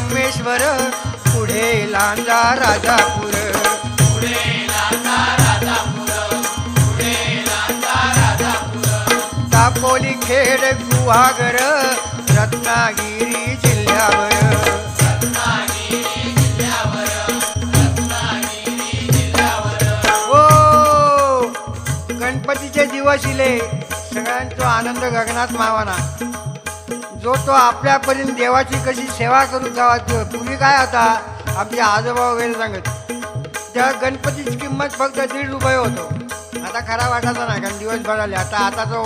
संगमेश्वर, पुढे लांजा राजापूर. दापोली खेड गुहागर, रत्नागिरी जिल्ह्यावर. ओ गणपतीचे दिवस इले, सगळ्यांचा आनंद गगनात मावाना. जो तो आपल्यापर्यंत देवाची कशी सेवा करू जावा. पूर्वी काय होता, आपले आजोबा वगैरे सांगत, त्या गणपतीची किंमत फक्त ₹1.5 होतो. आता खरा वाटायचा नाही, कारण दिवस भराले. आता तो